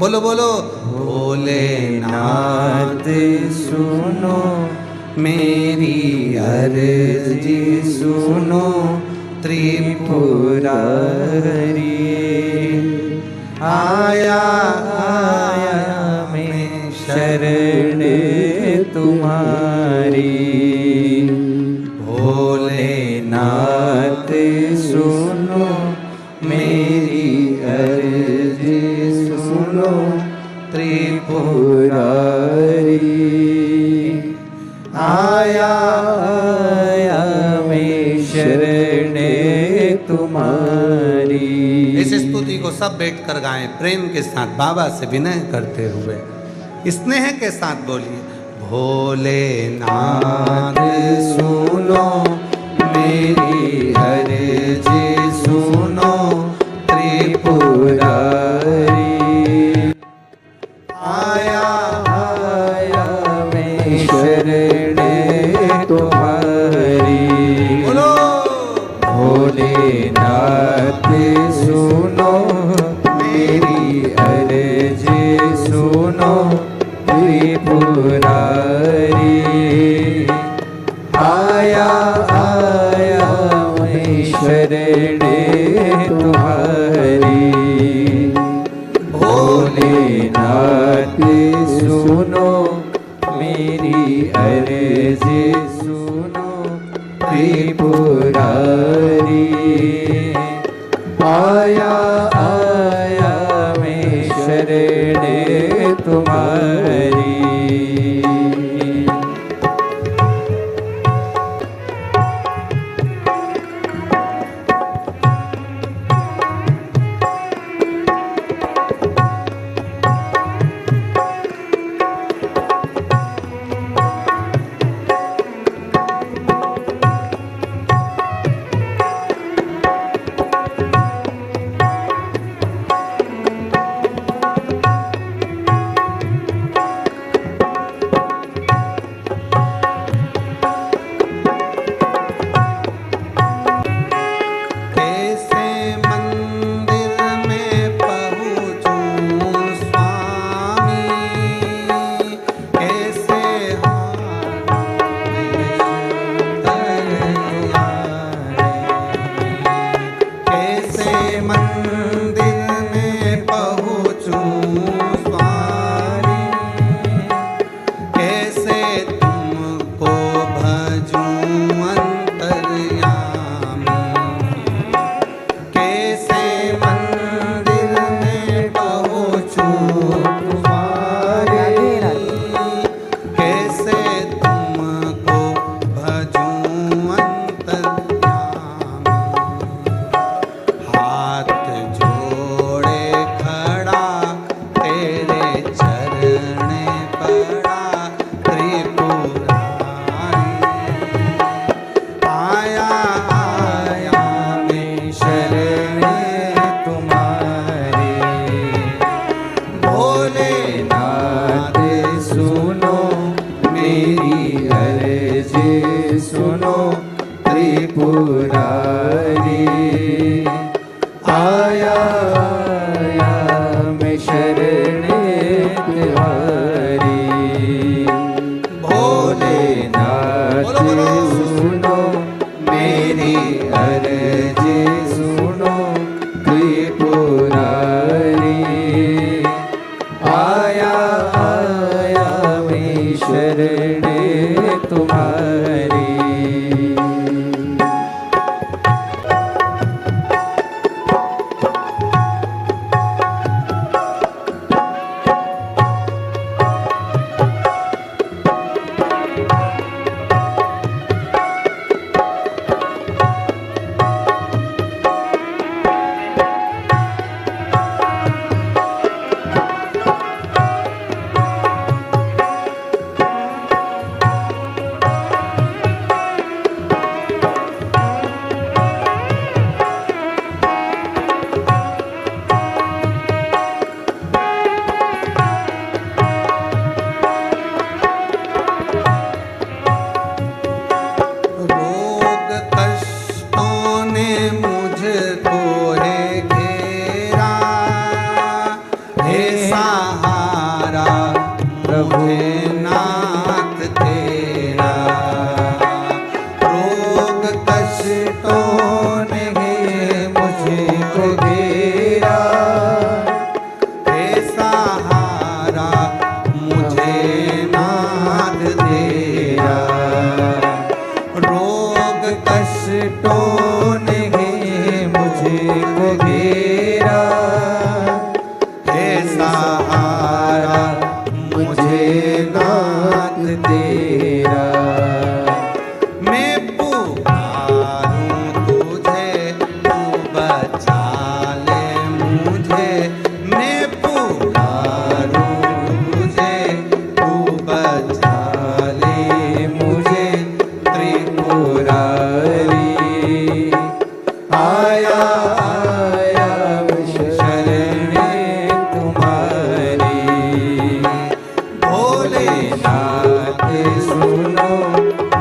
बोलो बोलो। भोलेनाथ सुनो मेरी अर्जी सुनो त्रिपुरारी, आया आया मैं शरण तुम्हारी। भोलेनाथ सुनो मेरी अर्जी सुनो त्रिपुरारी, आया आया मैं शरण तुम्हारी। इस स्तुति को सब बैठकर गाएं प्रेम के साथ, बाबा से विनय करते हुए, स्नेह के साथ बोलिए। भोलेनाथ सुनो मेरी अर्जी सुनो त्रिपुरारी, आया आया मैं शरण तुम्हारी। बोलो। भोलेनाथ सुनो मेरी अर्जी सुनो त्रिपुरारी, आया आया मैं शरण तुम्हारी। भोलेनाथ सुनो मेरी अर्जी सुनो त्रिपुरारी, आया आया मैं शरण तुम्हारी। मुझे नाथ तेरा। रोग कष्टों ने मुझको घेरा, हे सहारा मुझे नाथ तेरा। रोग कष्टों ने मुझको घेरा, हे सहारा मुझे नाथ तेरा। मैं पुकारूं तुझे तू बचा ले मुझे, मैं पुकारूं तुझे तू बचा ले मुझे। त्रिपुरारी आया आया शरणे तुम्हारी। भोलेनाथ सुनो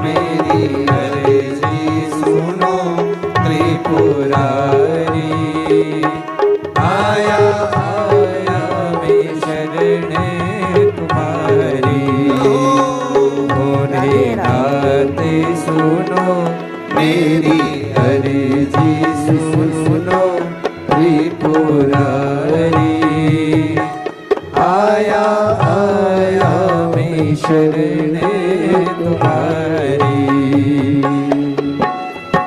मेरी अर्जी सुनो, त्रिपुरारी आया आया मैं शरणे तुम्हारी। भोलेनाथ सुनो मेरी अर्जी सुनो, त्रिपुरारी आया आया मैं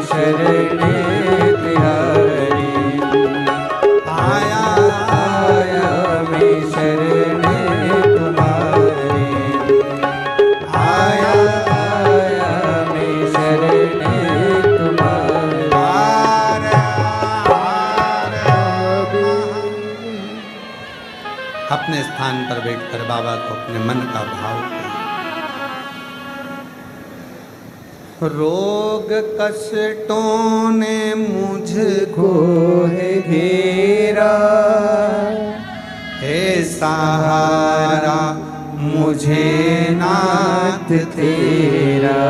शरणे तुम्हारी। अपने स्थान पर बैठकर बाबा को अपने मन का भाव करें। रोग कष्टों ने मुझको है घेरा, हे सहारा मुझे नाथ तेरा।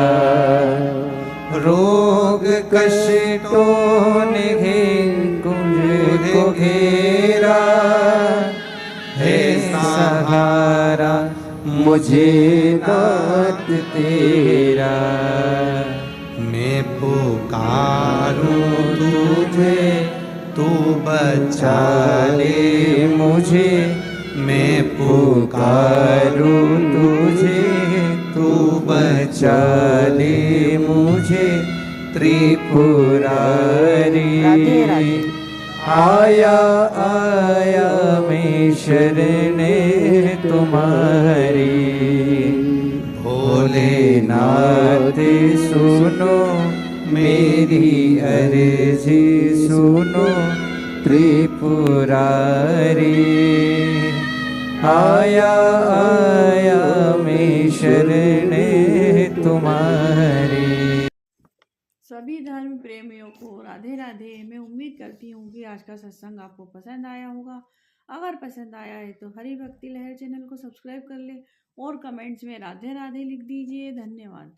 रोग कष्टों ने मुझको घेरा, हे सहारा मुझे नाथ तेरा। मैं पुकारूं तुझे तू बचा ले मुझे, मैं पुकारूं तुझे तू बचा ले मुझे। त्रिपुरारी आया आया मैं शरणे तुम्हारी। भोलेनाथ सुनो मेरी अर्जी सुनो, त्रिपुरारी आया आया मैं शरणे तुम्हारी। सभी धर्म प्रेमियों को राधे राधे। मैं उम्मीद करती हूँ कि आज का सत्संग आपको पसंद आया होगा। अगर पसंद आया है तो हरि भक्ति लहर चैनल को सब्सक्राइब कर ले और कमेंट्स में राधे राधे लिख दीजिए। धन्यवाद।